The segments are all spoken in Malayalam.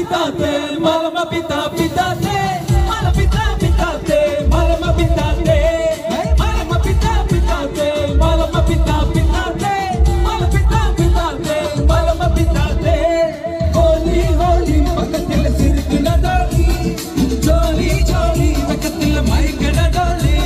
pitate, malama pita pitate, mala pita pitate, malama pitate, malama pita pitate, malama pita pitate, mala pita pitate, malama pitate. Holy holy pakatil sirkina doli, jolly jolly pakatil maikana doli.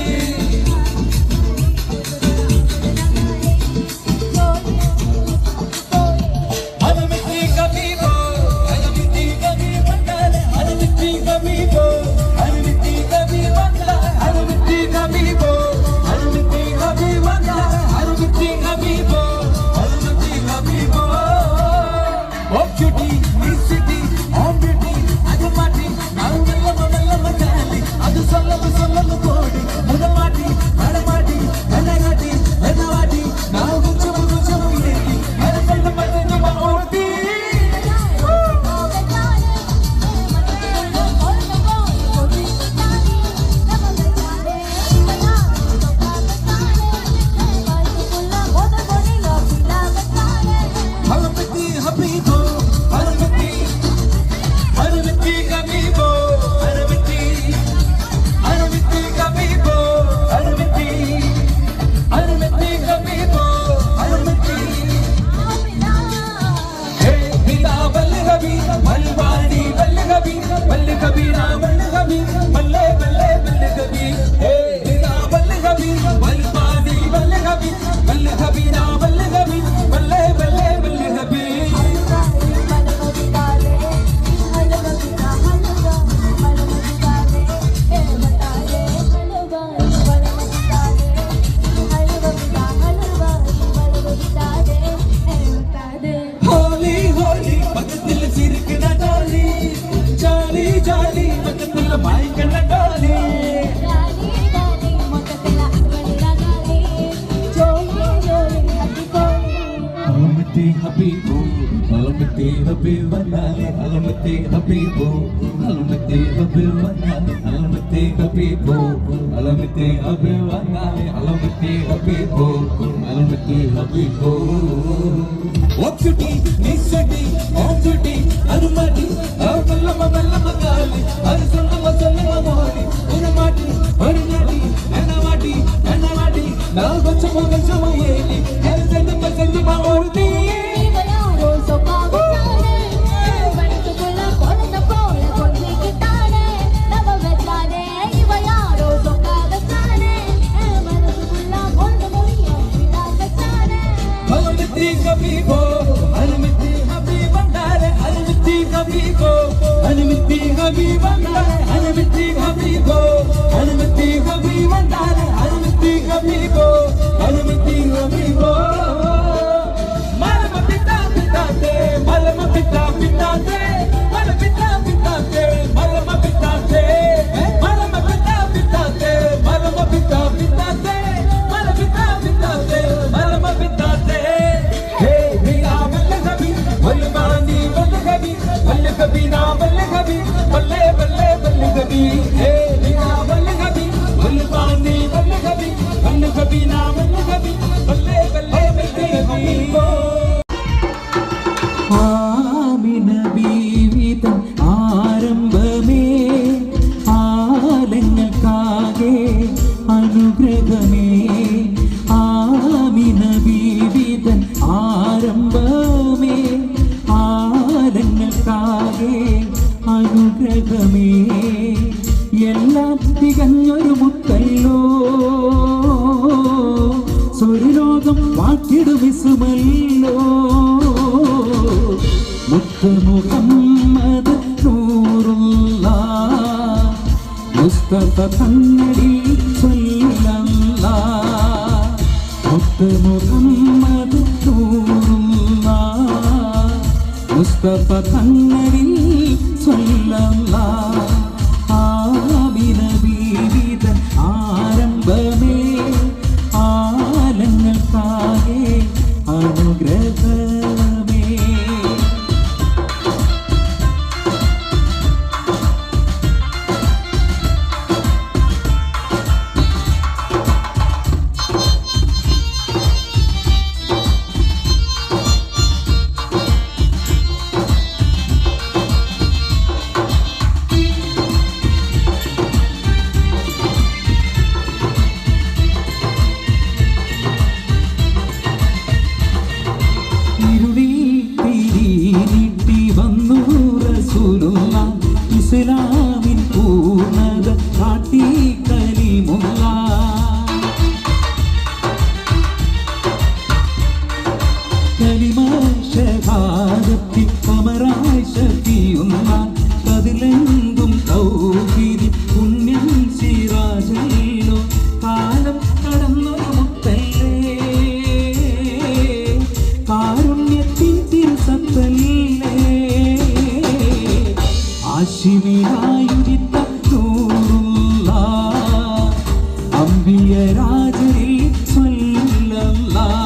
അമ്പിയരാജരിൽ സ്വല്ലല്ലാഹ്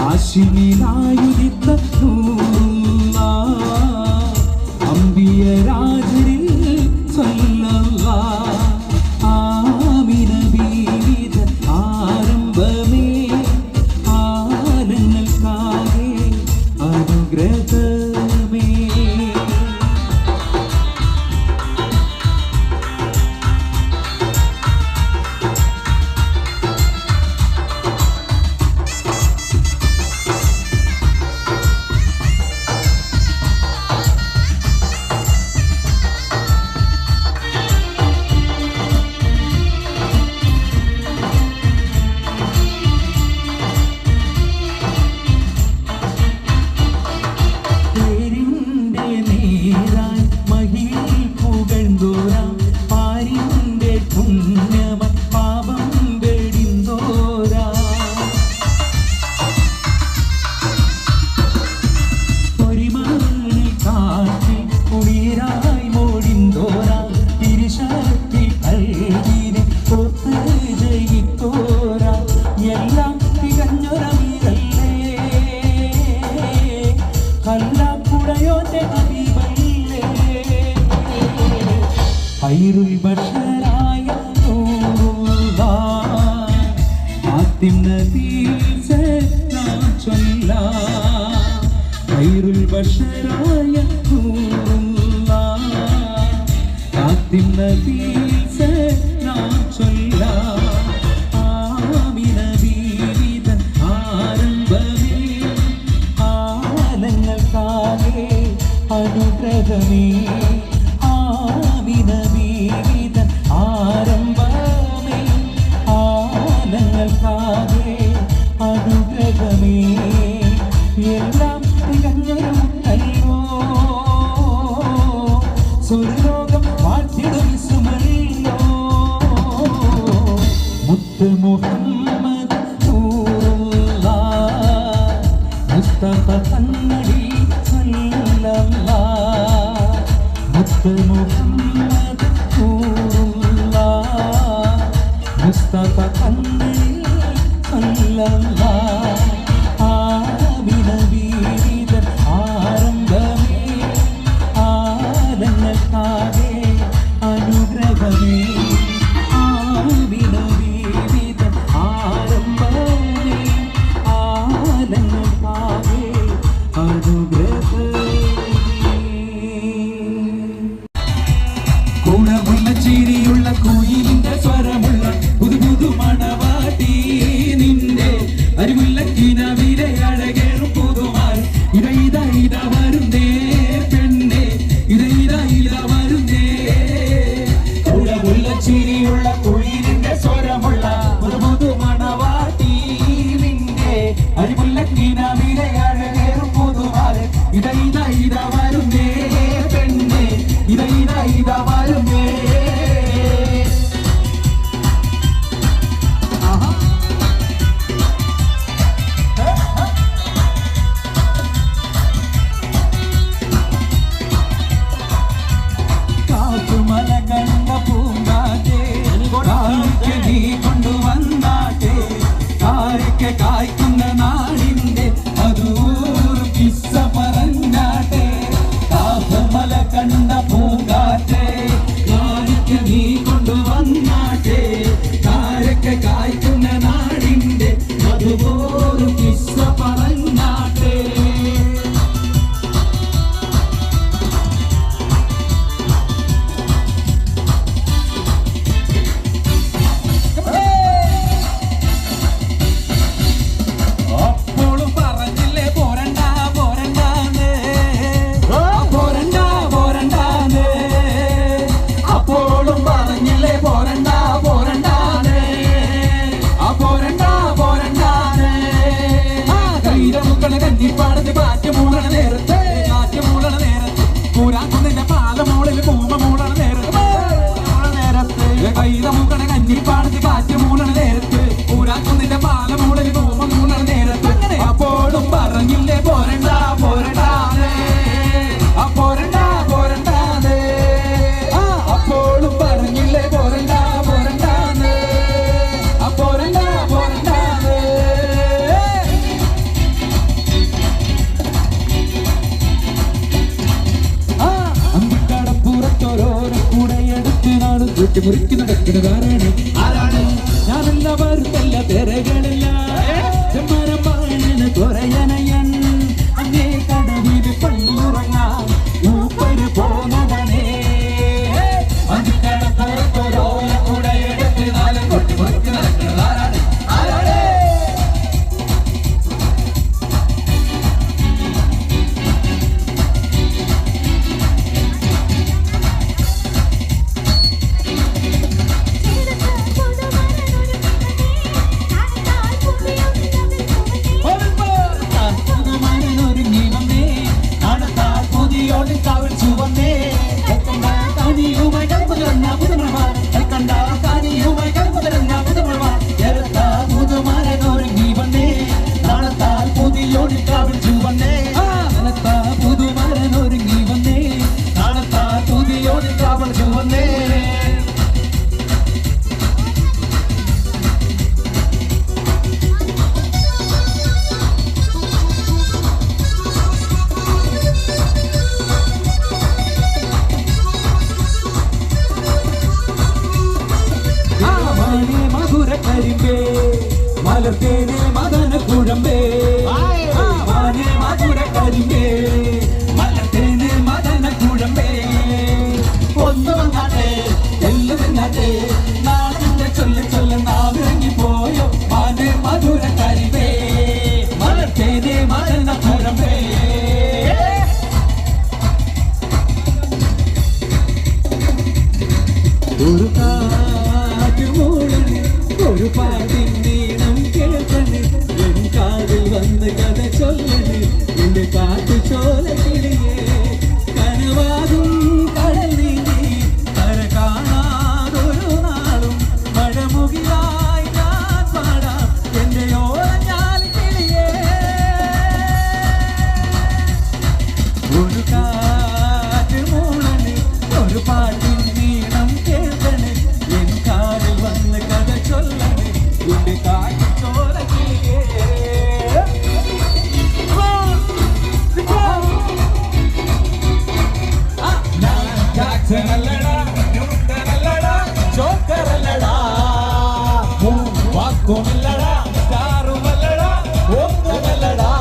ആശിമിനായുദിത്ത അമ്പിയരാജരിൽ സ്വല്ലല്ലാഹ് Amina ബീവിത ആരംഭമേ ആനങ്ങൾക്കാകെ അനുഗ്രഹമേ. ഖൈറുൽ ബശറായ നൂറുല്ലാഹ് ആത്തിം നബിയിൽ സലാം ചൊല്ലാം. ഖൈറുൽ ബശറായ നൂറുല്ലാഹ് ആത്തിം നബിയിൽ സലാം ചൊല്ലാം. ആമിന ബീവിത ആരംഭമേ ആലങ്ങൾക്കാകെ അനുഗ്രഹമേ. ആമിന ബീവിത ആരംഭമേ ആലങ്ങൾക്കാകെ അനുഗ്രഹമേ. എല്ലാം തികഞ്ഞൊരുമുണ്ടല്ലോ സ്വർലോകം വാഴ്ത്തിടും സുമല്ലോ. മുത്ത് മുഹമ്മദ് നൂറുല്ലാഹ് മുസ്തഫ തങ്ങളിൽ സ്വല്ലല്ലാഹ്. മുത്ത് മുഹമ്മദ് നൂറുല്ലാഹ് മുസ്തഫ തങ്ങളിൽ സ്വല്ലല്ലാഹ്. ആമിന ബീവിത ആരംഭമേ ആലങ്ങൾക്കാകെ അനുഗ്രഹമേ. ആമിന ബീവിത ആരംഭമേ ആലങ്ങൾക്കാകെ അനുഗ്രഹമേ. ഗുണമുള്ള ചിരിയുള്ള കുയിലിന്റെ സ്വരമുള്ള പുതു പുതു മണവാട്ടി നിന്റെ അരിമുല്ല കിനാവിലെ അഴകേറും പുതുമാർ ഇതാ ഇതാ ഇതാ വരുന്നേ പെണ്ണെ ഇതാ ഇതാ ഇതാ വരുന്നേ. ഗുണമുള്ള ചിരിയുള്ള കുയിലിന്റെ സ്വരമുള്ള പുതു പുതു മണവാട്ടി നിന്റെ അരിമുല്ല കിനാവിലെ അഴകേറും പുതുമാർ ഇതാ ഇതാ ഇതാ വരുന്നേ പെണ്ണെ ഇതാ ഇതാ ഇതാ വരുന്നേ. കാത്തുമല കണ്ട പൂങ്കാറ്റേ കാണിക്ക് നീ കൊണ്ടുവന്നാട്ടെ കാരയ്ക്ക് കായ്ക്കുന്ന നാടിന്റെ അതൂറും കിസ്സ പറഞ്ഞാട്ടെ. കാത്തുമല കണ്ട പൂങ്കാറ്റേ കാണിക്ക് നീ കൊണ്ടുവന്നാട്ടെ കാരയ്ക്ക് കായ്ക്കുന്ന നാടിന്റെ അതുപോലും കിസ്സ പറഞ്ഞാട്ടെ. അപ്പോഴും പറഞ്ഞില്ലേ പോരണ്ട പോരണ്ടാന്ന് പോരണ്ട പോരണ്ടാന്ന്. അപ്പോഴും പറഞ്ഞില്ലേ പോരണ്ട പോരണ്ടാന്ന് പോരണ്ട പോരണ്ടാന്ന്. കൈരമുക്കള കഞ്ഞിപ്പാടത്ത് കാറ്റ് മൂളണ നേരത്തെ കാറ്റ് മൂളണ നേരത്തെ പൂരാക്കുന്നിന്റെ പാല മോളിൽ പൂമ മൂളണ നേരത്തെ കൈരമുക്കള കഞ്ഞിപ്പാടത്ത് കാറ്റ് മൂളണ നേരത്ത് പൂരാക്കുന്നിന്റെ പാല മോളിൽ പൂമ മൂളണ നേരത്ത്. അപ്പോഴും പറഞ്ഞില്ലേ പോരണ്ട പോരണ്ടാന്ന് പോരണ്ട പോരണ്ടാന്ന്. അപ്പോഴും പറഞ്ഞില്ലേ പോരണ്ട പോരണ്ടാന്ന് മലർത്തേനെ മദന കുഴമ്പേ മാനേ മധുര കരിമ്പേ മലർത്തേനെ മദന കുഴമ്പേ ഒന്ന് വന്നാട്ടെ എല്ലാം വന്നാട്ടെ നാടിന്റെ ചൊല്ല ചൊല്ല നാവിറങ്ങി പോയോ മാനേ മധുര കരിമ്പേ മലർത്തേനെ മദന കുഴമ്പേ ഒരു കാറ്റുമൂളന് ഒരു പാട്ടിൻ നീണം കേൾക്കണ് എൻ കാതിൽ വന്ന് കഥ ചൊല്ലണ് എന്റെ കാട്ടുചോല കിളിയേ കനവാകും കടൽ നീന്തി കര കാണാതൊരു നാളും മഴമുകിലായി ഞാൻ പാടാം എന്റെ ഓളഞ്ഞാൽ കിളിയേ ഒരു കാറ്റുമൂളന് ഒരു പാട്ടിൻ നീണം കേൾക്കണ് എൻ കാതിൽ വന്ന് കഥ ചൊല്ലണ് എന്റെ കാട്ടുചോല കിളിയേ ജാക്സനല്ലടാ ന്യൂട്ടനല്ലടാ ജോക്കറല്ലടാ വാക്കുമല്ലടാ സ്റ്റാറുമല്ലടാ ഒന്നുമല്ലടാ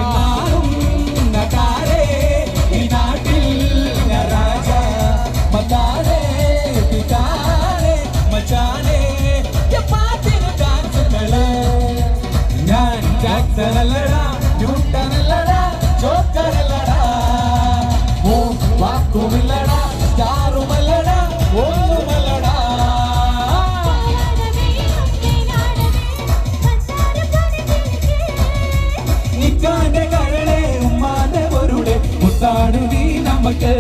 എന്നാലും നട്ടാരേ ഈ നാട്ടിൽ രാജ മത്താരേ പിതാരേ മച്ചാനേ പാട്ടിന് ഡാൻസുകള് ഞാൻ ജാക്സനല്ലടാ ന്യൂട്ടനല്ലടാ ജോക്കറല്ലടാ വാക്കുമില്ലടാ സ്റ്റാറുമല്ലടാ ഒന്നുമല്ലടാ നിക്കാന്റെ കരളെ ഉമ്മാന്റെ പൊരുളെ മുത്താണ് നീ നമുക്ക്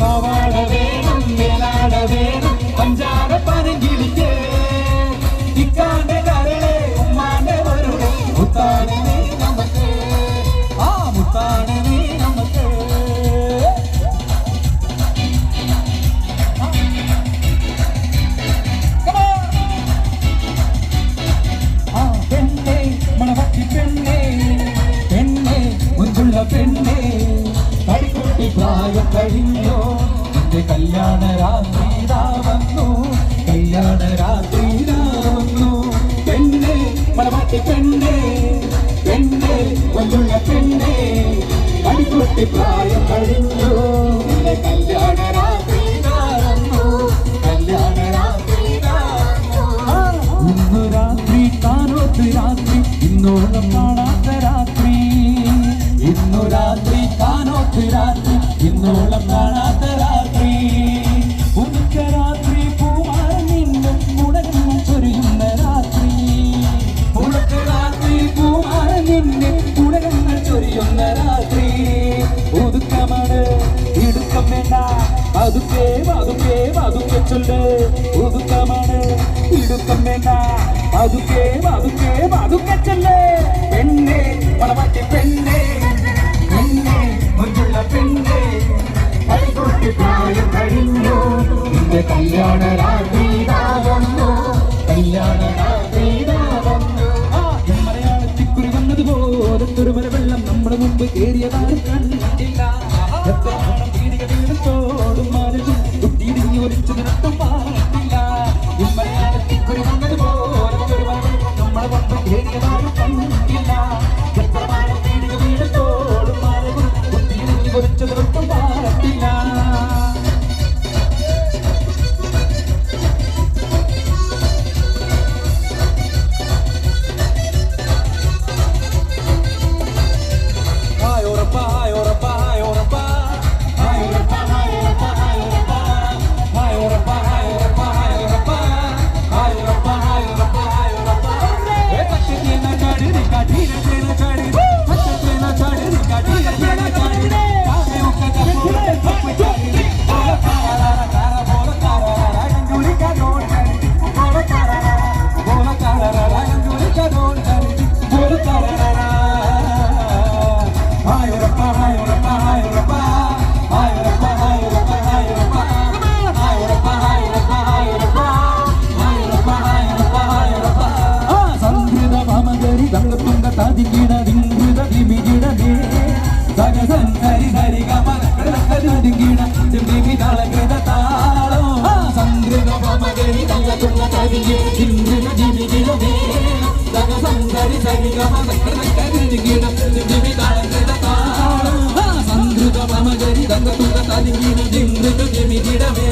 പാവാട വേണം മേലാട വേണം പഞ്ചാര പനങ്കിളിക്ക് നിക്കാന്റെ കരളെ ഉമ്മാന്റെ പൊരുളെ മുത്താണ് നീ നമുക്ക് ആ മുത്താണ് നീ നമുക്ക് പെണ്ണേ കരിക്കുട്ടി പ്രായം കഴിഞ്ഞോ എന്റെ കല്യാണ രാത്രിതാ വന്നു കല്യാണ രാത്രിതാ വന്നു പെണ്ണേ മണവാട്ടി പെണ്ണേ പെണ്ണേ കൊണ്ടുള്ള പെണ്ണേ കരിക്കുട്ടി പ്രായം കഴിഞ്ഞോ എന്റെ കല്യാണ രാത്രിതാ വന്നു കല്യാണ രാത്രിതാ ഇന്നു രാത്രി കാനോത്ത് രാത്രി ഇന്നോളം കാണാത്ത രാത്രി ഇന്നു രാത്രി കാനോത്ത് രാത്രി ഇന്നോളം കാണാത്ത രാത്രി ഉച്ച രാത്രി പൂവാൻ നിന്നും ഉണരുന്ന ചൊരിയുന്ന രാത്രി ഉണക്ക രാത്രി പൂവാൻ നിന്നെ ഉണരുന്ന ചൊരിയുന്ന രാത്രി ഒതുക്കമാണ് ഇടുക്കം വേണ്ട അതുക്കേ അതുക്കേ അതുക്കെ ചൊല്ല് ഒതുക്കമാണ് ഇടുക്കം വേണ്ട അതുക്കേ അതുക്കേ അതുക്കെ ചൊല്ല് പെണ്ണേ മണവാട്ടി പെണ്ണേ പെണ്ണേ മുഞ്ചുള്ള പെണ്ണേ കരിക്കുട്ടി പ്രായം കഴിഞ്ഞു എന്റെ കല്യാണ രാത്രിതാ വന്നു കല്യാണ രാത്രിതാ വന്നു മലയാളത്തിക്കുറി വന്നതുപോലൊരു മല വെള്ളം നമ്മുടെ മുമ്പ് കേറിയതാരും കണ്ടില്ല എത്ര പീടിക വീടുത്തോടും മാരതും കുട്ടിയിടിഞ്ഞ് ഒലിച്ചു നിരത്തും പാടില്ല മലയാളത്തിക്കുറി വന്നതുപോലൊരു മല വെള്ളം നമ്മുടെ മുമ്പ് കേറിയതാരും കണ്ടില്ല എത്ര പീടിക വീടുത്തോടും മാരതും കുട്ടിയിടിഞ്ഞ് ഒലിച്ചു നിരത്തും പാടില്ല തകത്തുള്ള തരികി ഇന്ദ്ര ജീവിതമേ തക സന്തരി സരിഗമ സകൃതകരികിട ജീവിതാളങ്ങളുടെ താളം സംഗൃത മമഗരി തകത്തുള്ള തരികി ഇന്ദ്ര ജീവിതമേ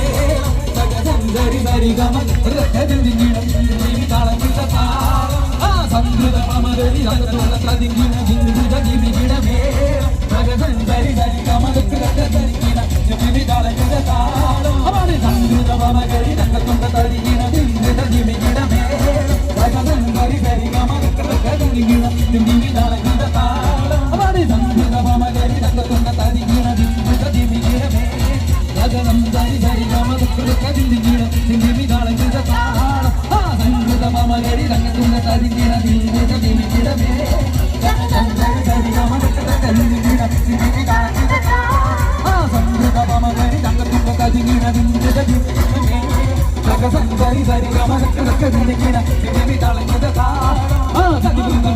തക സന്തരി സരിഗമ സകൃതകരികിട ജീവിതാളങ്ങളുടെ താളം സംഗൃത മമഗരി തകത്തുള്ള തരികി ഇന്ദ്ര ജീവിതമേ തക സന്തരി സരിഗമ സകൃതകരികിട ജീവിതാളങ്ങളുടെ താളം സംഗൃത മമഗരി തകത്തുള്ള തരികി ഇന്ദ്ര ജീവിതമേ തക സന്തരി സരിഗമ സകൃതകരികിട ജീവിതാളങ്ങളുടെ താളം സംഗൃത മമഗരി തകത്തുള്ള തരികി ഇന്ദ്ര ജീവിതമേ തക സന്തരി സരിഗമ സകൃതകരികിട ജീവിതാളങ്ങളുടെ താളം സംഗൃത മമഗരി തകത്തുള്ള തരികി ഇന്ദ്ര ജീവിതമേ തക സന്തരി സരിഗമ സകൃതകരികിട ജീവിതാളങ്ങളുടെ താളം സംഗൃത മമഗരി തകത്തുള്ള തരികി ഇന്ദ്ര ജീവിതമേ തക സന്തരി സരിഗമ സകൃതകരികിട ജീവിതാളങ്ങളുടെ താളം സംഗൃത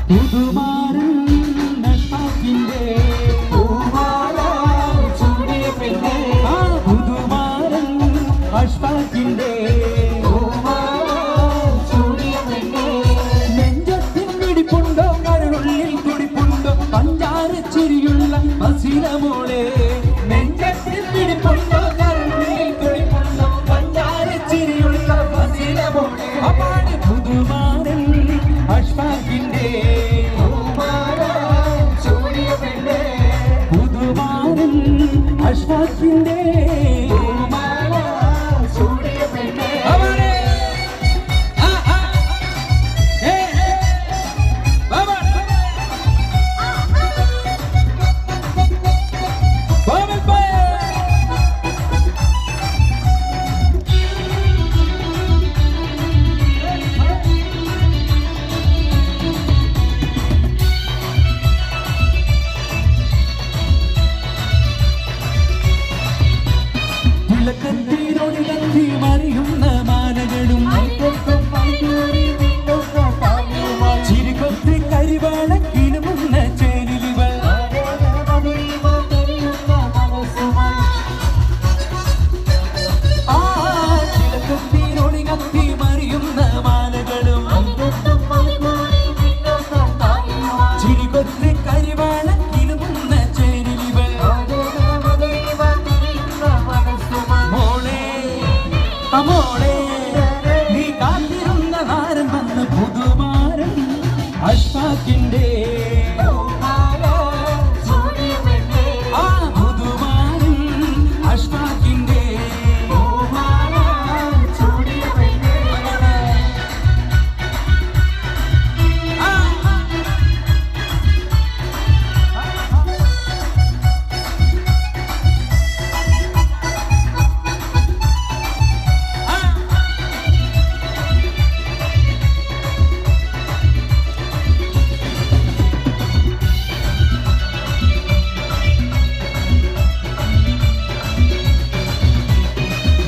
പുതുമാരൻ അഷ്ഫാഖിന്റെ പൂമാല ചൂടിയ പെണ്ണേ. പുതുമാരൻ അഷ്ഫാഖിന്റെ പൂമാല ചൂടിയ പെണ്ണേ. നെഞ്ചത്തിൻ പിടിപ്പുണ്ടോ കരളുള്ളിൽ തുടിപ്പുണ്ടോ പഞ്ചാര ചിരിയുള്ള ഹസീന മോളെ. നെഞ്ചത്തിൻ പിടിപ്പുണ്ടോ കരളുള്ളിൽ തുടിപ്പുണ്ടോ പഞ്ചാര ചിരിയുള്ള ഹസീന മോളെ. അപ്പാട് പുതുമാരൻ അഷ്ഫാഖിന്റെ പൂമാല ചൂടിയ പെണ്ണേ. പുതുമാരൻ അഷ്ഫാഖിന്റെ പൂമാല ചൂടിയ പെണ്ണേ. തിളക്കത്തിനൊഴുകത്തി മറിയുന്ന മാലകളും ചിരികൊത്തി കരിവാള കിലുമുന്ന ചേരിലിവൾ. തിളക്കത്തിനൊഴുകത്തി മറിയുന്ന മാലകളും ചിരികൊത്തി കരിവാള കിലുമുന്ന ചേരിലിവൾ. മോളെ നീ കാത്തിരുന്ന താരം വന്ന് പുതുമാരൻ അഷ്ഫാഖിന്റെ പുതുമാരൻ അഷ്ഫാഖിന്റെ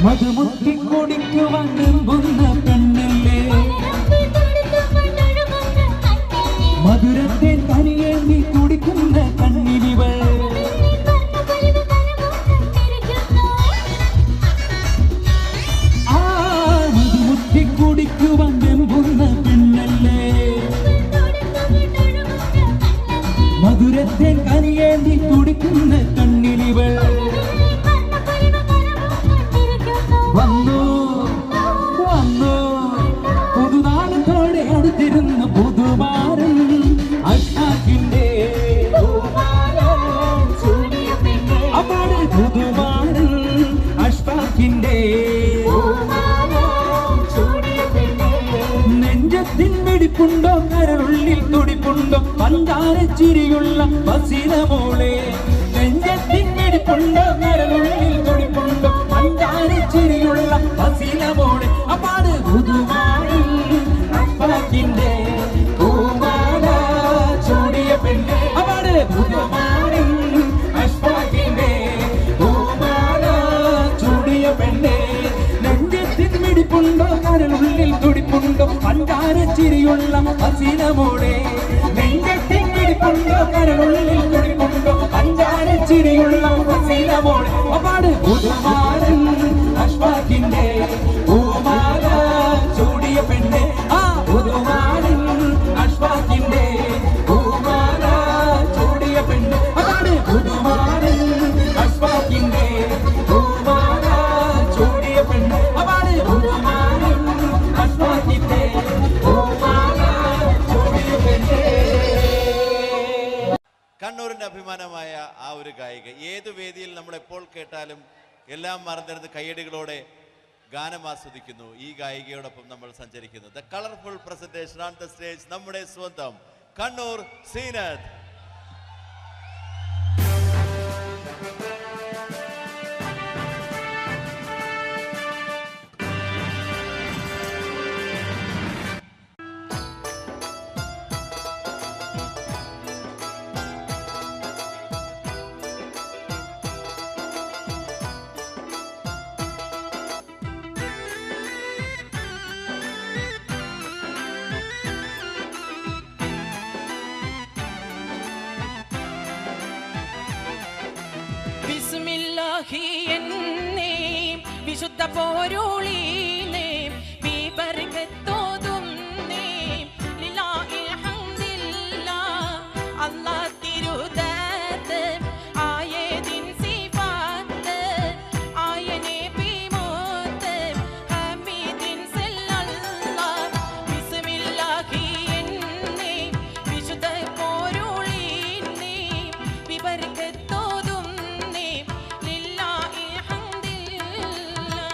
മധുമുത്തി കുടിക്കുവാൻ വെമ്പുന്ന പെണ്ണല്ലേ. മധുരത്തെ തനിയേന്തി കുടിക്കുന്ന കണ്ണിരിവൾ. മധുമുത്തി കുടിക്കുവാൻ വെമ്പുന്ന പെണ്ണല്ലേ. മധുരത്തെ കനിയേന്തി കുടിക്കുന്ന കണ്ണിരിവൾ. വന്നു വന്നു പുതുനാളത്തോടെ അടുത്തിരുന്ന പുതുമാരൻ അഷ്ഫാഖിന്റെ അപ്പാട് പുതുമാരൻ അഷ്ഫാഖിന്റെ നെഞ്ചത്തിൻ പിടിപ്പുണ്ടോ കരളുള്ളിൽ തുടിപ്പുണ്ടോ പഞ്ചാര ചിരിയുള്ള ഹസീന മോളെ. നെഞ്ചത്തിൻ പിടിപ്പുണ്ടോ കരളുള്ളിൽ തുടിപ്പുണ്ടോ പഞ്ചാര ചിരിയുള്ള ഹസീന മോളെ. അപ്പാട് പുതുമാരൻ അഷ്ഫാഖിന്റെ പൂമാല ചൂടിയ പെണ്ണേ. അപ്പാട് പുതുമാരൻ അഷ്ഫാഖിന്റെ പൂമാല ചൂടിയ പെണ്ണേ. നെഞ്ചത്തിൻ പിടിപ്പുണ്ടോ കരളുള്ളിൽ തുടിപ്പുണ്ടോ പഞ്ചാര ചിരിയുള്ള ഹസീന മോളെ. നെഞ്ചത്തിൻ പിടിപ്പുണ്ടോ കരളുള്ളിൽ തുടിപ്പുണ്ടോ പഞ്ചാര ചിരിയുള്ള ഹസീന മോളെ. അപ്പാട് പുതുമാരൻ അഷ്ഫാഖിന്റെ പൂമാല ചൂടിയ പെണ്ണെ. പുതുമാരൻ അഷ്ഫാഖിന്റെ പൂമാല ചൂടിയ പെണ്ണെ. അതാണ് പുതുമാരൻ അഷ്ഫാഖിന്റെ പൂമാല ചൂടിയ പെണ്ണെ. അതാണ് പുതുമാരൻ അഷ്ഫാഖിന്റെ പൂമാല ചൂടിയ പെണ്ണെ. കണ്ണൂരിന്റെ അഭിമാനമായ ആ ഒരു ഗായിക ഏതു വേദിയിൽ നമ്മൾ എപ്പോൾ കേട്ടാലും എല്ലാം മറന്നിരുന്ന് കയ്യടികളോടെ ഗാനം ആസ്വദിക്കുന്നു. ഈ ഗായികയോടൊപ്പം നമ്മൾ സഞ്ചരിക്കുന്നു. The colourful presentation on the stage നമ്മുടെ സ്വന്തം കണ്ണൂർ സീനത്ത്. ബിസ്മില്ലാഹി എന്നേ വിശുദ്ധ പോരുളീനേ ബിബർകത്തോതും നേ ലില്ലാഹിൽ ഹംദില്ലാ അല്ലാഹ് തിരുദാത്ത് ആയതിൻ സിഫാത്ത് ആയനെ ബിമോത്ത് ഹമീദിൻ സല്ലല്ലാഹ് ബിസ്മില്ലാഹി എന്നേ വിശുദ്ധ പോരുളീനേ ബിബർകത്തോതും നേ ലില്ലാഹിൽ ഹംദില്ലാ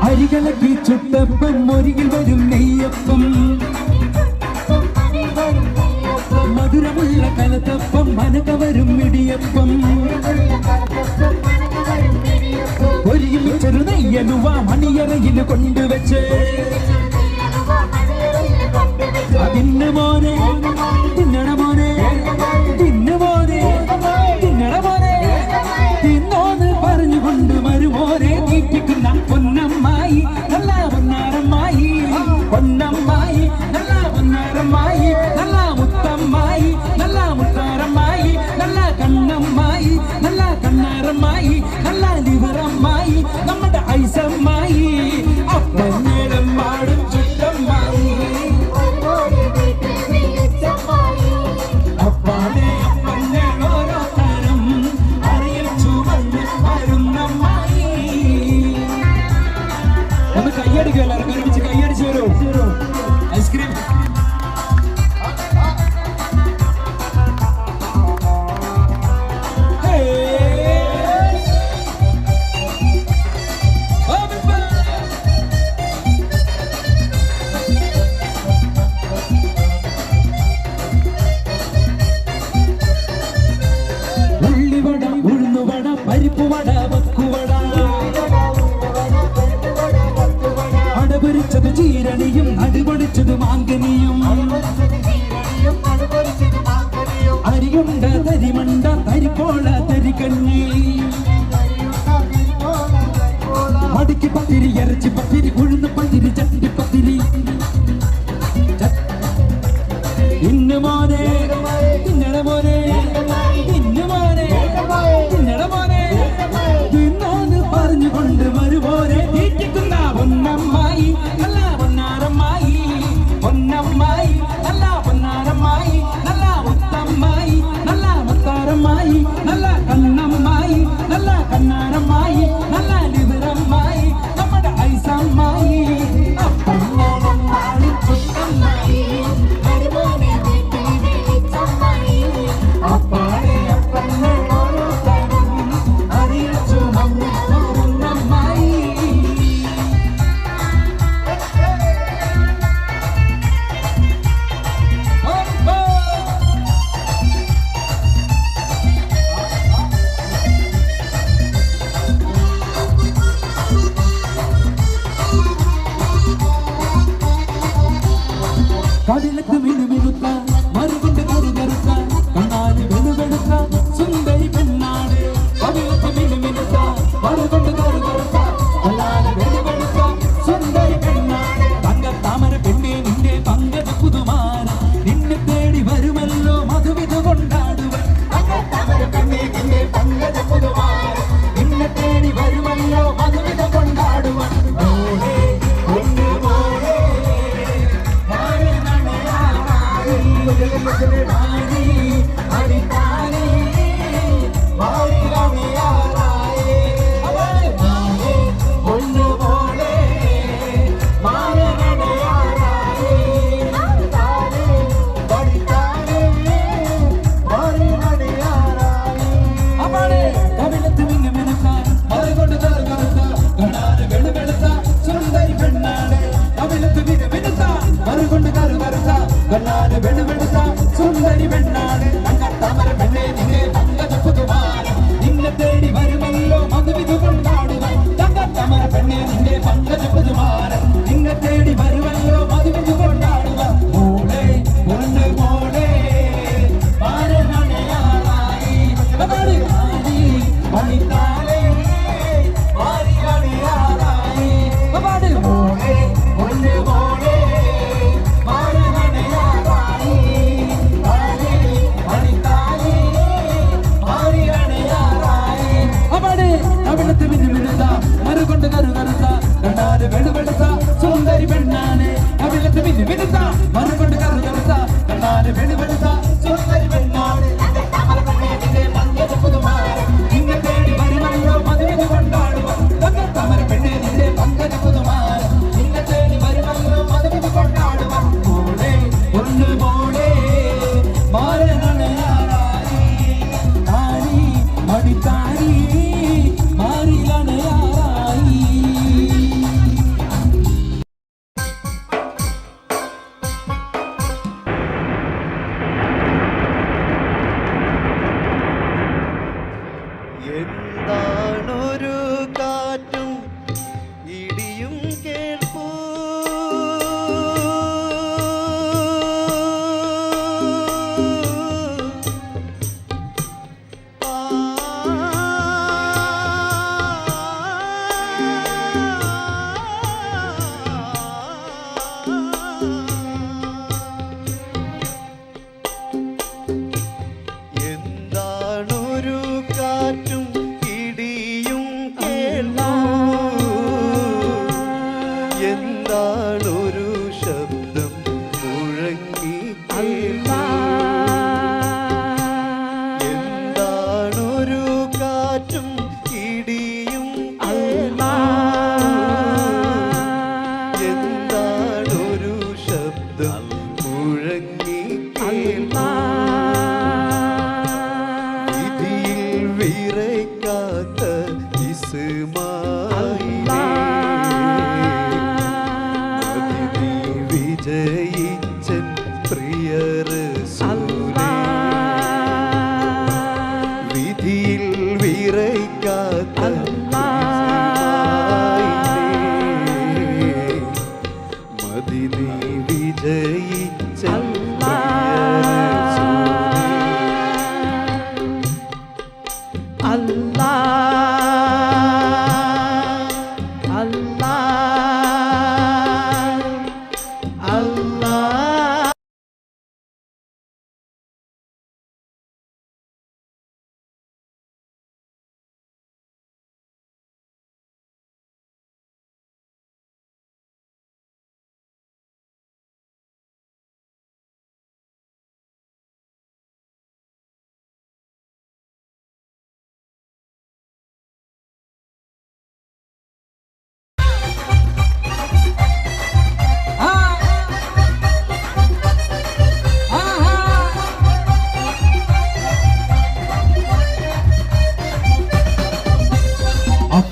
അരികളക്കി ചുട്ടപ്പം മുരികിൽ വരും നെയ്യപ്പം മധുരമുള്ള കലത്തപ്പം മനക വരും ഇടിയപ്പം ഒരുമിച്ചൊരു നെയ്യലുവ മണിയറയിൽ കൊണ്ടുവച്ച് തിന്നു മോനെ തിന്നണ മോനെ തിന്നു മോനെ തിന്നണ മോനെ തിന്നോന്ന് പറഞ്ഞുകൊണ്ട് മരുമോനെ തീറ്റിക്കുന്ന പൊന്നമ്മായി നല്ല പൊന്നാരമ്മായി പൊന്നമ്മായി നല്ല പൊന്നാരമ്മായി നല്ല മുത്തമ്മായി നല്ല മുത്താരമ്മായി നല്ല കണ്ണമ്മായി നല്ല കണ്ണാരമ്മായി നല്ല ലിവറമ്മായി നമ്മുടെ ഐസമ്മായി അപ്പന്നേടം പാടും ചുറ്റമ്മായി അപ്പാടെ അപ്പന്നേടോരോ തരം അറിയിൽ ചുവന്ന് വരുന്നമ്മായി. ഒന്ന് കയ്യടിക്കും എല്ലാവരും ഒരുമിച്ച് കയ്യടിച്ചു വരൂ. ഐസ്ക്രീം ഉള്ളിവട ഉഴുന്നുവട പരിപ്പുവട വക്കുവട അടപൊരിച്ചത് ചീരണിയും അടിപൊളിച്ചത് മാങ്കനിയും അരിയുണ്ട തരിമണ്ട തരിപ്പോള തരികഞ്ഞി മടിക്ക് പത്തിരി ഇറച്ചി പത്തിരി ഉഴുന്ന് പത്തിരി ചട്ടിപ്പത്തിരി ഇന്ന് മോനെ തിന്നണ മോനെ ഇന്ന് മോനെ തിന്നണ മോനെ തിന്നോന്ന് പറഞ്ഞുകൊണ്ട് മരുമോനെ തീറ്റിക്കുന്ന പൊന്നമ്മായി നല്ല പൊന്നാരമ്മായി പൊന്നമ്മായി നല്ല പൊന്നാരമ്മായി നല്ല മുത്തമ്മായി നല്ല മുത്താരമ്മായി നല്ല കണ്ണമ്മായി നല്ല കണ്ണാരമ്മായി നല്ല ലിവറമ്മായി നമ്മുടെ ഐസമ്മായി അപ്പന്നമ്മായി ചുട്ടമ്മായി അപ്പാടെ അപ്പന്നോരോ തരം അറിയിൽ ചുമന്ന് വരുന്നമ്മായി. കവിളത്ത് മിനുമിനുത്ത മറുകൊണ്ട് കറുകറുത്ത കണ്ണാല് വെളുവെളുത്ത സുന്ദരി പെണ്ണാട് കവിളത്ത് മിനുമിനുത്ത മറുകൊണ്ട് കറുകറുത്ത കണ്ണാല് വെളുവെളുത്ത സുന്ദരി പെണ്ണാട് തങ്കത്താമര പെണ്ണെ നിന്റെ പങ്കജ പുതുമാര നിന്നെ തേടി വരുമല്ലോ മധുവിധ കൊണ്ടാടുവൻ തങ്കത്താമര പെണ്ണെ നിന്റെ പങ്കജ പുതുമാര നിന്നെ തേടി വരുമല്ലോ മധുവിധ കൊണ്ടാടുവൻ മോളെ ഒന്ന് മോളെ കണ്ണാല് വെളുവെളുത്ത സുന്ദരി പെണ്ണാട് തങ്കത്താമര പെണ്ണെ നിന്നെ പങ്കജ പുതുമാര നിന്നെ തേടി വരുമല്ലോ മധുവിധു കൊണ്ടാടുക തങ്കത്താമര പെണ്ണെ നിന്റെ പങ്കജ പുതുമാര നിന്നെ തേടി വരുമല്ലോ മധുവിധു കൊണ്ടാടുക മോളെ ഒന്ന് മോളെ മാരനണയാറായി മണിത്താലേ മാരിയണയാറായി മോളെ ഒന്ന് മോളെ മറുകൊണ്ട് കറുകറുത്ത കണ്ണാല് വെളുവെളുത്ത സുന്ദരി പെണ്ണാണ് കവിളത്ത് മിനുമിനുത്ത മറുകൊണ്ട് കറുകറുത്ത കണ്ണാല് വെളുവെളുത്ത സുന്ദരി പെണ്ണാണ് പങ്കജ പുതുമാര നിന്നെ തേടി വരുമല്ലോ മധുവിധ കൊണ്ടാടുക തങ്കത്താമര പെണ്ണെ നിന്റെ പങ്കജ പുതുമാര നിന്നെ തേടി വരുമല്ലോ മധുവിധ കൊണ്ടാടുക മോളെ ഒന്ന് മോളെ മാരനണയാറായി താരി മണിത്താരി മാറിലണയാറായി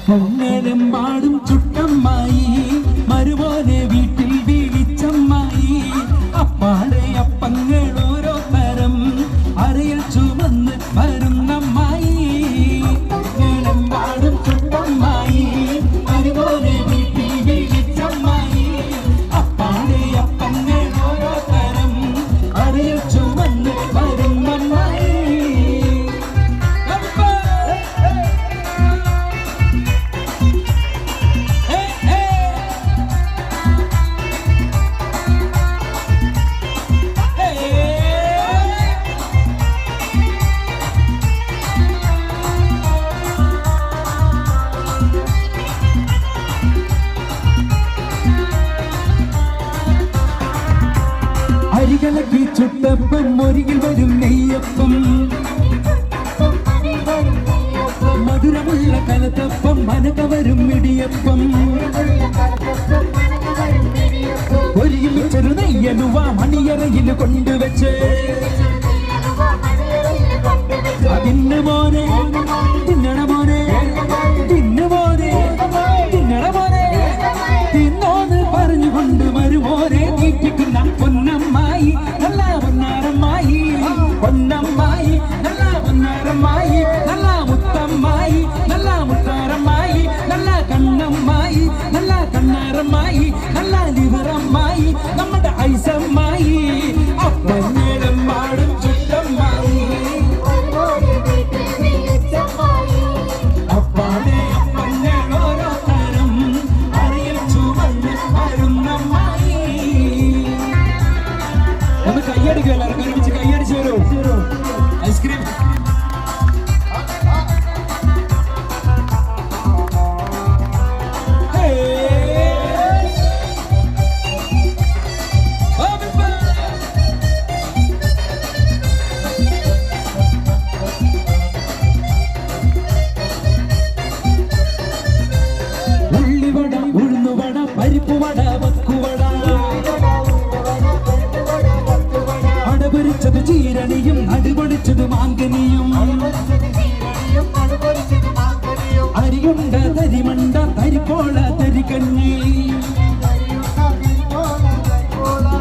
പൊങ്ങലെമ്പാടും ചുട്ടമ്മായി മരുമോനെ വീട്ടിൽ വിളിച്ചമ്മായി അപ്പാടെ അപ്പങ്ങൾ ഓരോ തരം അരയിൽ ചുമന്ന് വരുന്നമ്മായി പൊങ്ങലെമ്പാടും ചുട്ടമ്മായി മരുമോനെ വീട്ടിൽ വിളിച്ചമ്മായി അപ്പാടെ അപ്പങ്ങൾ ഓരോ തരം അരയിൽ ചുമന്ന് വരുന്നമ്മായി അരികളക്കി ചുട്ടപ്പം ഒരികിൽ വരും നെയ്യപ്പം മധുരമുള്ള കലത്തപ്പം മനക വരും ഇടിയപ്പം ഒരികിൽ ചെറു നെയ്യലുവ മണിയറയിൽ കൊണ്ടുവച്ച് തിന്നു മോനെ തിന്നണ മോനെ തിന്നു മോനെ തിന്നണ മോനെ തിന്നോന്ന് പറഞ്ഞുകൊണ്ട് വരുമോനെ തീറ്റിക്കുന്ന പൊന്നമ്മായി നല്ല പൊന്നാരമ്മായി പൊന്നമ്മായി നല്ല പൊന്നാരമ്മായി നല്ല മുത്തമ്മായി നല്ല മുത്താരമ്മായി നല്ല കണ്ണമ്മായി നല്ല കണ്ണാരമ്മായി നല്ല ലിവറമ്മായി നമ്മുടെ ഐസമ്മായി അപ്പന്നേരം പാടും ചുട്ടമ്മായി അപ്പാടെ അപ്പങ്ങൾ ഓരോ തരം അറിയിൽ ചുവന്ന് വരുന്നമ്മായി ഒന്ന് കൈയടിക്കും എല്ലാവർക്കും ഒരുമിച്ച് കൈയടിച്ചു വരൂ ഐസ്ക്രീം ഉള്ളിവട ഉഴുന്നുവട പരിപ്പുവട വക്കുവട അടപൊരിച്ചത് ചീരണിയും അടിപൊളിച്ചത് മാങ്കനിയും അരിയുണ്ട തരിമണ്ട തരിപ്പോള തരികഞ്ഞി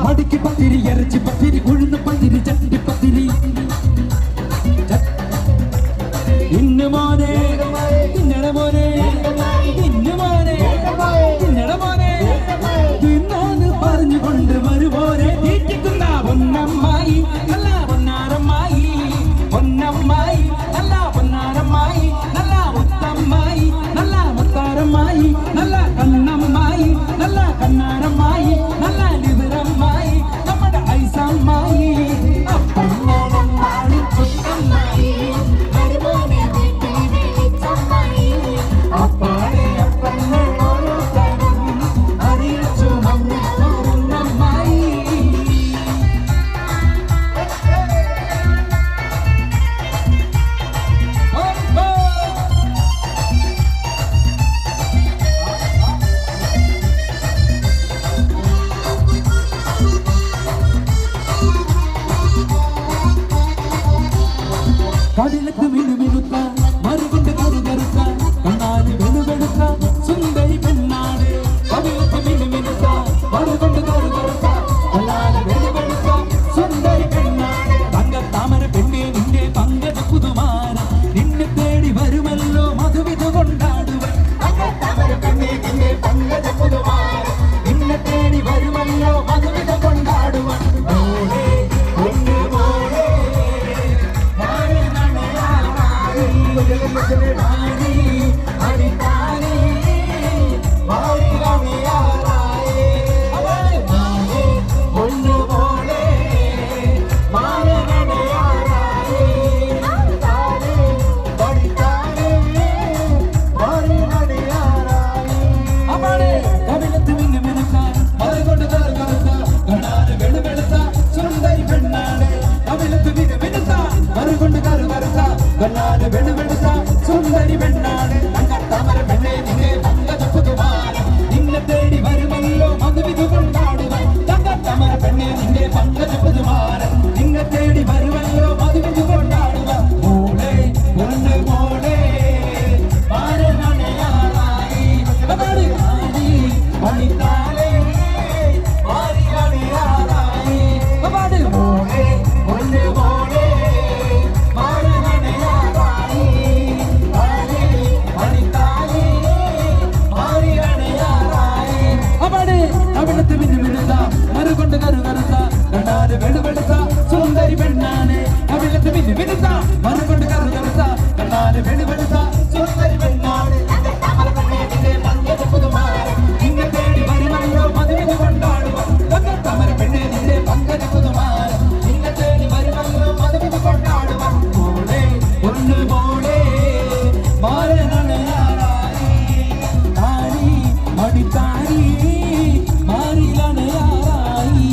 മടിക്ക് പത്തിരി ഇറച്ചി പത്തിരി ഉഴുന്ന് പത്തിരി ചട്ടി പത്തിരി ഇന്നു മോനെ തിന്നട മോനെ ഇന്നു മോനെ തിന്നട മോനെ തിന്നോന്ന് പറഞ്ഞുകൊണ്ട് വരുമോനെ തീറ്റിക്കുന്ന പൊന്നമ്മായി നല്ല പൊന്നാരമ്മായി പൊന്നമ്മായി നല്ല പൊന്നാരമ്മായി നല്ല മുത്തമ്മായി നല്ല മുത്താരമ്മായി നല്ല കണ്ണമ്മായി നല്ല കണ്ണാരമ്മായി നല്ല ലിവറമ്മായി നമ്മുടെ ഐസമ്മായി മിനുമിനുത്ത മറുകൊണ്ട് കറുകറുത്ത കണ്ണാല് വെളുവെളുത്ത സുന്ദരി പെണ്ണാണ് തങ്കത്താമര പെണ്ണേ നിന്റെ പങ്കജ പുതുമാരൻ നിന്നെ തേടി വരുമല്ലോ മധുവിധു കൊണ്ടാടുക തങ്കത്താമര പെണ്ണേ നിന്റെ പങ്കജ പുതുമാരൻ നിന്നെ തേടി വരുമല്ലോ മധുവിധു കൊണ്ടാടുക മോളെ ഒന്ന് മോളെ മാരനണയാറായി താരി മടിത്താരി മാറിലണയാറായി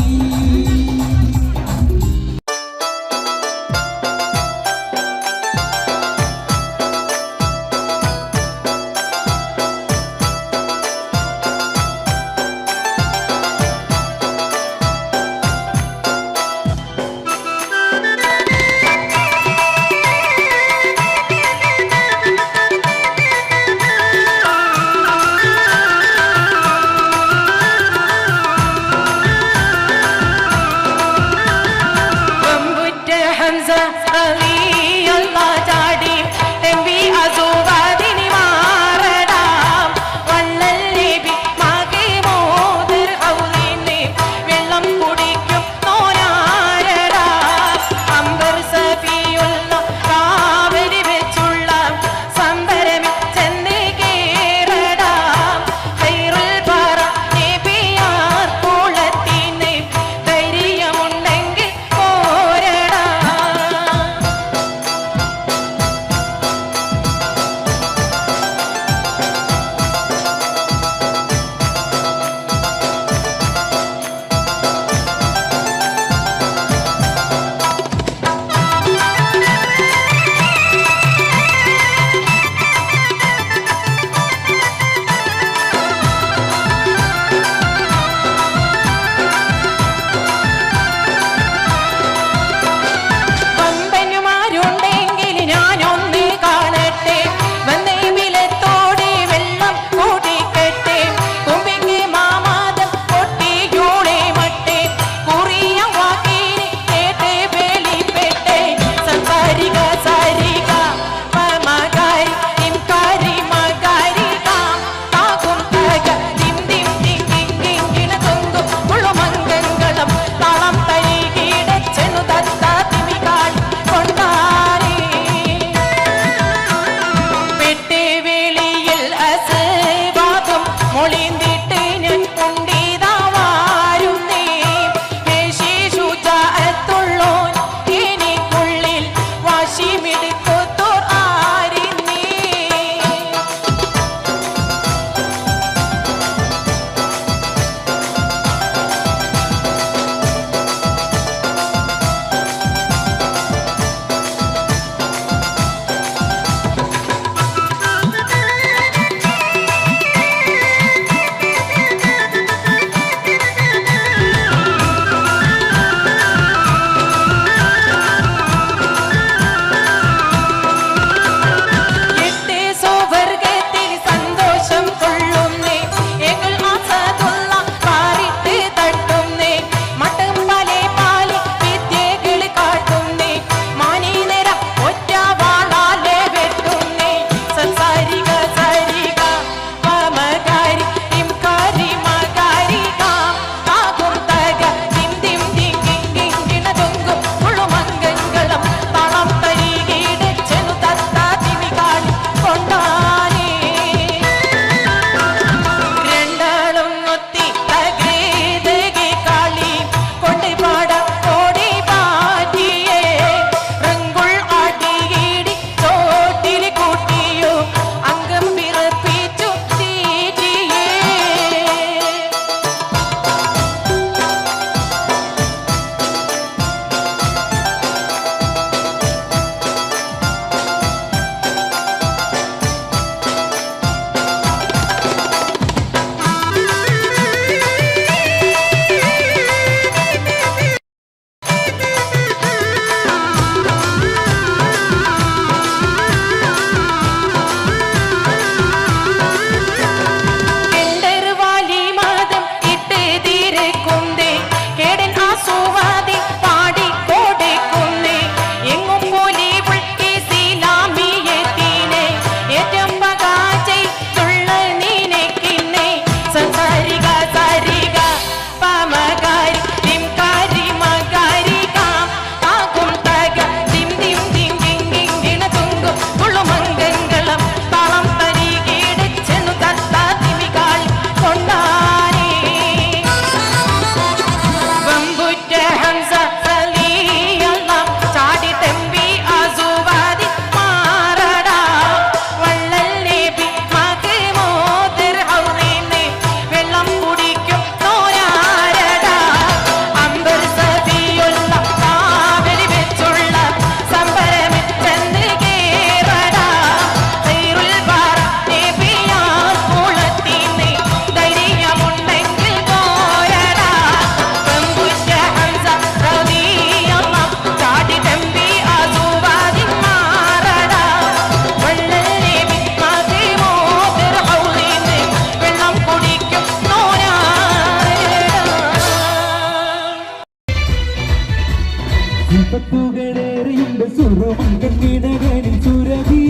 വിപത്തുകളേറെയുണ്ട് സുറുമങ്കീടകളിൽ സുരഭി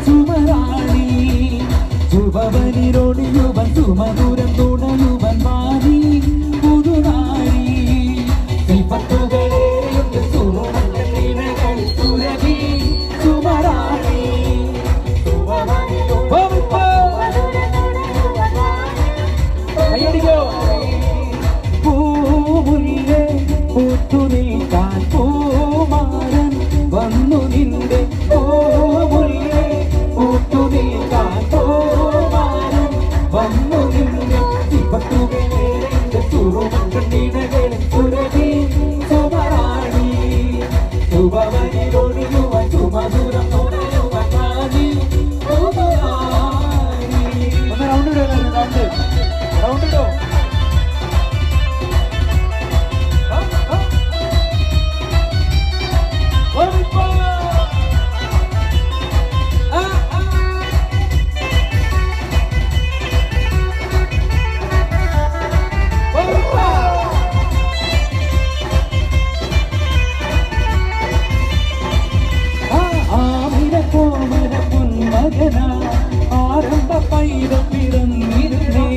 സുമറാണി ശുഭവനിരോട് യുവൻ സുമധുരം തുണയുവൻ മാറി പുതുനാരി വിപത്തുകളേറെയുണ്ട് സുറുമങ്കീടകളിൽ സുരഭി സുമറാണി പൂമുല്ലേ പൂത്തുനിൽക്കാൻ പൂമാരൻ വന്നു നിന്റെ പൂമുല്ലേ പൂത്തുനിൽക്കാൻ പൂമാരൻ വന്നു നിന്റെ വിപത്തുകളേറെ സുറുമങ്കീടകളിൽ സുരഭി സുമറാണി ശുഭവനിലൊഴിയുവൻ സുമധുരം തുണയുവൻ മാറി പുതുനാരി. ഒന്ന് റൗണ്ട് ഇടോ ആരംഭ പൈതം പിറന്നിരുന്നേ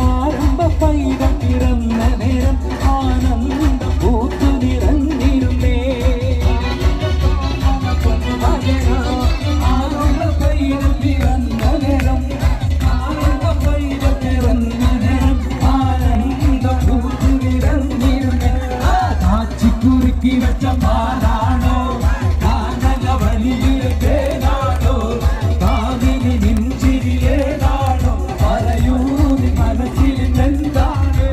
ആരംഭ പൈതം പിറന്ന നേരം ആനന്ദ പൂത്തു നിറഞ്ഞിരുന്നേ ആരംഭ പൈതം പിറന്ന നേരം ആരംഭ പൈതം പിറന്ന നേരം ആനന്ദ പൂത്തു നിറഞ്ഞിരുന്നേ കാച്ചിക്കുറുക്കി വെച്ച പാലാണോ കാനല വലിയ തേനാണോ കാവിനി നെഞ്ചിരിയേതാണോ പറയൂ നീ മനസ്സിൽ എന്താണ്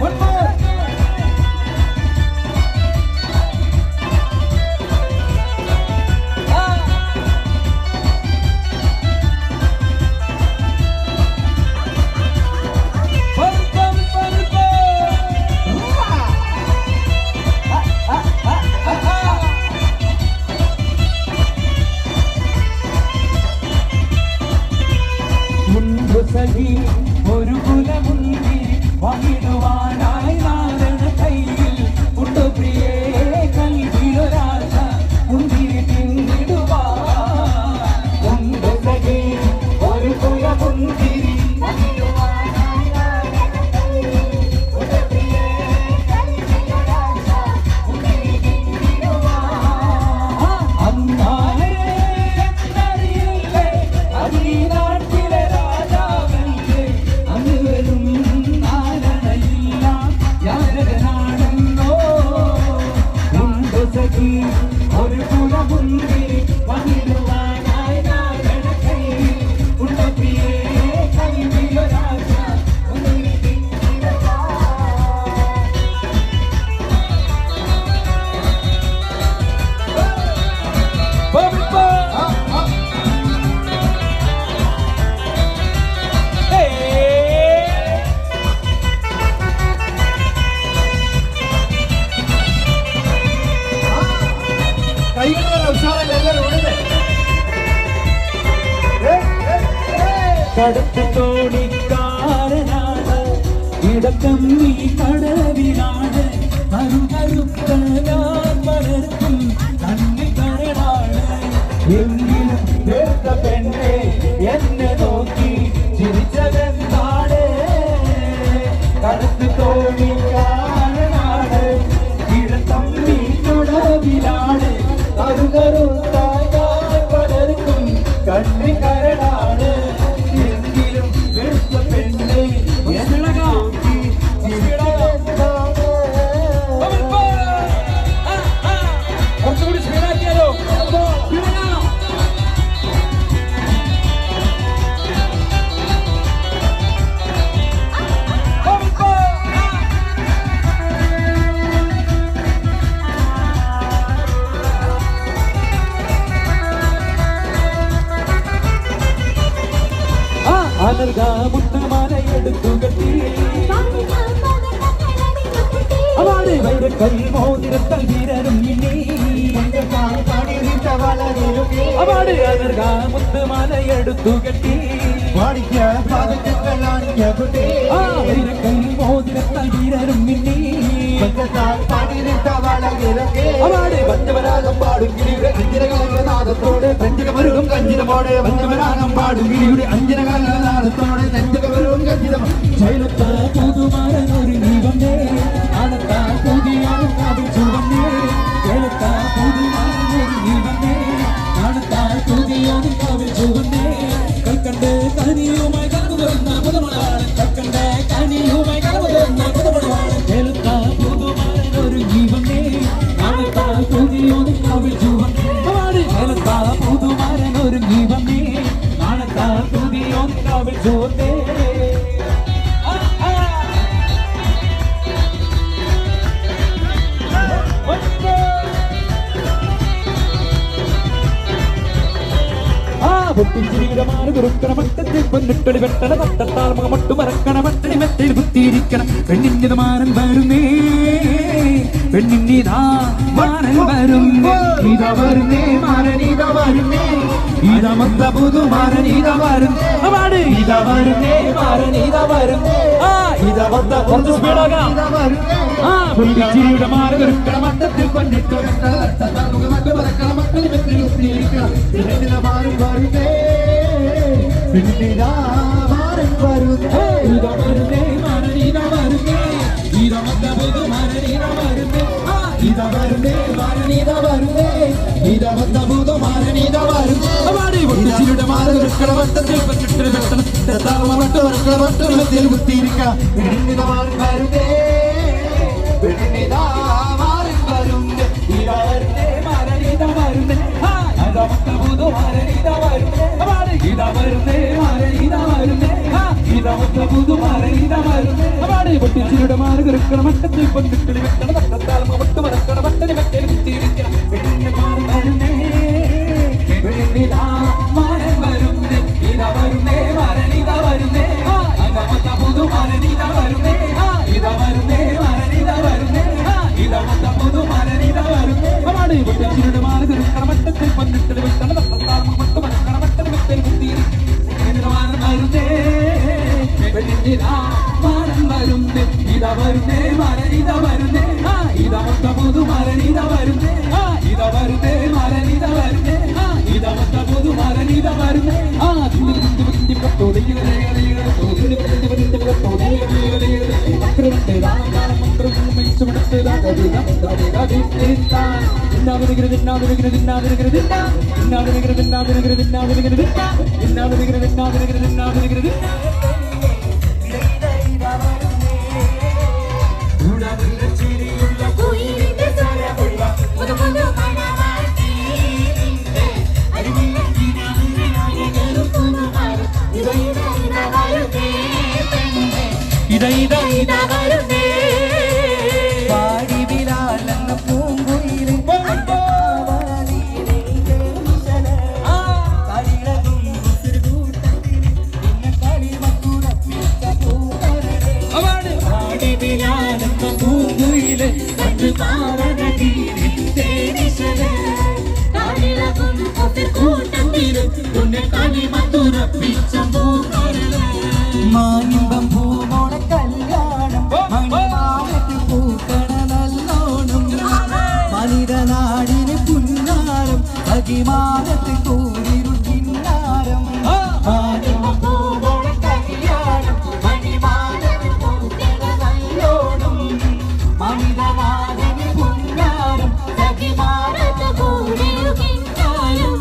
സഖി ഒരു കുലമുന്തി വന്നിടുവാനായി നാരണ കയ്യിൽ ഉണ്ടു പ്രിയേ കൽവിലൊരാശ മുന്തിരി പിന്നിടുവാ ഉണ്ട് സഖി ഒരു കുലമുന്തിരി വന്നിടുവാനായി നാരണ കയ്യിൽ ഉണ്ടു പ്രിയേ കൽവിലൊരാശ മുന്തിരി പിന്നിടുവാ അന്നാരേ എന്നറിയില്ലേ അതിനാട്ടിലെ ഒരു കുലമുന്തിരി വന്നിടുവാനായി നാരണ കയ്യിൽ ഉണ്ട പ്രിയേ കൽവിലൊരാശ മുന്തിരി പിന്നിടുവാ കടത്ത് തോണിക്കാരനാണ് ഇടക്കമ്മി കടവിലാണ് കരുകരുത്ത ഞാൻ വളർത്തും കണ്ണിൽ കരടാണ് എങ്കിലും കേട്ട പെണ്ണെ എന്നെ നോക്കി ചിരിച്ചതെന്താണ് കടത്ത് തോണിക്കാരനാണ് ഇടക്കമ്മി കടവിലാണ് കരുകരുത്ത ഞാൻ വളർത്തും കണ്ണിൽ കരടാണ് മുത്തുമാലയെടുത്തു കെട്ടി അവളെ വൈര കൈമോതിരത്തൽ വീരരും ഇനി അവളെ അനർഗ മുത്തുമാലയെടുത്തു കെട്ടി വൈര കൈമോതിരത്തൽ വീരരും ഇനി അവാടെ വഞ്ചവരാഗം പാടും കിളിയുടെ അഞ്ചരകാലനാദത്തോടെ നെഞ്ചകമരുകും കഞ്ചിതമോടെ വഞ്ചവരാഗം പാടും കിളിയുടെ അഞ്ചരകാലനാദത്തോടെ നെഞ്ചകമരുകും കഞ്ചിതമോ ചൈലത്താ പുതുമാരനൊരു ദീപമേ ആനത്താ പുതിയാനും കാവിൽ ചുവന്നേ ചൈലത്താ പുതുമാരനൊരു ദീപമേ ആനത്താ പുതിയാനും കാവിൽ ചുവന്നേ കൽക്കണ്ട് കനിയുമായി കടന്നുവരുന്ന പുതുമണവാളൻ കൽക്കണ്ട് കനിയുമായി കടന്നുവരുന്ന പുതുമണവാളൻ ചൈലത്താ പുതുമാരനൊരു ദീപമേ ആനത്താ പുതിയാനും കാവിൽ ചുവന്നേ ചൈലത്താ പുതുമാരനൊരു ദീപമേ ആനത്താ പുതിയാനും കാവിൽ ചുവന്നേ പൊട്ടിച്ചിരിയുടെ കുറുക്കണ മട്ടത്തിൽ പൊന്നിട്ടൊളി വെട്ടണ തട്ടത്താൽ മുഖമൊട്ടു മറക്കണ മട്ടണി മെത്തയിൽ കുത്തിയിരിക്കണം പെണ്ണിന്റെ മാരൻ വരുന്നേ പെണ്ണിന്നിതാ മാരൻ വരുന്നേ ഇതാ വരുന്നേ മാരൻ ഇതാ വരുന്നേ ഇതാ മൊത്ത പുതു മാരൻ ഇതാ വരുന്നേ അവാട് ഇതാ വരുന്നേ മാരൻ ഇതാ വരുന്നേ ഇതാ മൊത്ത കുറച്ച് സ്പീഡാകാം പൊട്ടിച്ചിരിയുടെ മാരൻ കുറുക്കണ മട്ടത്തിൽ പൊന്നിട്ടൊളി വെട്ടണ തട്ടത്താൽ മുഖമൊട്ടു മറക്കണ മട്ടണി മെത്തയിൽ കുത്തിയിരിക്കണം പെണ്ണിന്റെ മാരൻ വരുന്നേ പിന്നിതാ മാരൻ വരുന്നേ ഇതാ വരുന്നേ മാരൻ ഇതാ വരുന്നേ ഇതാ മൊത്ത പുതു മാരൻ ഇതാ വരുന്നേ ഇതാ വരുന്നേ മാരൻ ഇതാ വരുന്നേ ഇതാ മൊത്ത പുതു മാരൻ ഇതാ വരുന്നേ അവാടി പൊട്ടിച്ചിരിയുടെ മാരൻ കുറുക്കണ മട്ടത്തിൽ പൊന്നിട്ടൊളി വെട്ടണ തട്ടത്താൽ മുഖമൊട്ടു മറക്കണ മട്ടണി മെത്തയിൽ കുത്തിയിരിക്കണം പെണ്ണിതാ മാരൻ വരുന്നേ പെണ്ണിതാ മാരൻ വരുന്നേ ഇതാ വരുന്നേ മാരൻ ഇതാ വരുന്നേ ഇതാ മൊത്ത പുതു മാരൻ ഇതാ വരുന്നേ ഇതാ വരുന്നേ മാരൻ ഇതാ വരുന്നേ ഇതാ മൊത്ത പുതു മാരൻ ഇതാ വരുന്നേ അവാടി പൊട്ടിച്ചിരിയുടെ മാരൻ കുറുക്കണ മട്ടത്തിൽ പൊന്നിട്ടൊളി വെട്ടണ തട്ടത്താൽ മുഖമൊട്ടു മറക്കണ മട്ടണി മെത്തയിൽ കുത്തിയിരിക്കണം പെണ്ണിന്റെ മാരൻ വരുന്നേ പെണ്ണിതാ മാരൻ വരുന്നേ ഇതാ വരുന്നേ മാരൻ ഇതാ വരുന്നേ ഇതാ മൊത്ത പുതു മാരൻ ഇതാ വരുന്നേ ഇതാ വരുന്നേ മാരൻ ഇതാ വരുന്നേ ഇതാ മൊത്ത പുതു മാരൻ ഇതാ വരുന്നേ അവാടി പൊട്ടിച്ചിരിയുടെ മാരൻ കുറുക്കണ മട്ടത്തിൽ പൊന്നിട്ടൊളി വെട്ടണ തട്ടത്താൽ മുഖമൊട്ടു മറക്കണ മട്ടണി മെത്തയിൽ കുത്തിയിരിക്കണം മാരൻ വരുന്നേ പെണ്ണിതാ മാരൻ വരുന്നേ ഇതാ വരുന്നേ മാരൻ ഇതാ വരുന്നേ ഇതാ മൊത്ത പുതു മാരൻ ഇതാ വരുന്നേ ഇതാ വരുന്നേ മാരൻ ഇതാ വരുന്നേ ഇതാ മൊത്ത പുതു മാരൻ ഇതാ വരുന്നേ പാടിവിലാലെന്ന പൂങ്കുയിലെ മാനിമ്പം പൂമോള കല്യാണം മണിമാലത്ത് പൂക്കണ നല്ലോണം മനിതനാടിന് പുന്നാരം അകിമാനത്ത് കൂടിരു കിന്നാരം മാനിമ്പം പൂമോള കല്യാണം മണിമാലത്ത് പൂക്കണ നല്ലോണം മനിതനാടിന് പുന്നാരം അകിമാനത്ത് കൂടിരു കിന്നാരം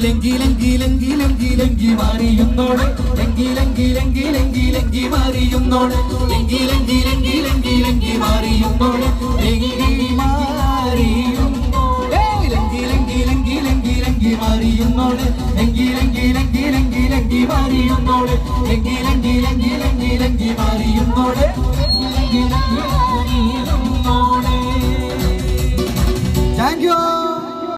ലങ്കി ലങ്കി ലങ്കി ലങ്കി ലങ്കി മാറിയുന്നോടെ ലങ്കി ലങ്കി ലങ്കി ലങ്കി ലങ്കി മാറിയുന്നോടെ ലങ്കി ലങ്കി ലങ്കി ലങ്കി ലങ്കി മാറിയുന്നോടെ ലങ്കി മാറിയുന്നോടെ ലങ്കി ലങ്കി ലങ്കി ലങ്കി ലങ്കി മാറിയുന്നോടെ ലങ്കി ലങ്കി ലങ്കി ലങ്കി ലങ്കി മാറിയുന്നോടെ ലങ്കി ലങ്കി ലങ്കി ലങ്കി ലങ്കി മാറിയുന്നോടെ ലങ്കി ലങ്കി മാറിയുന്നോടെ. Thank you.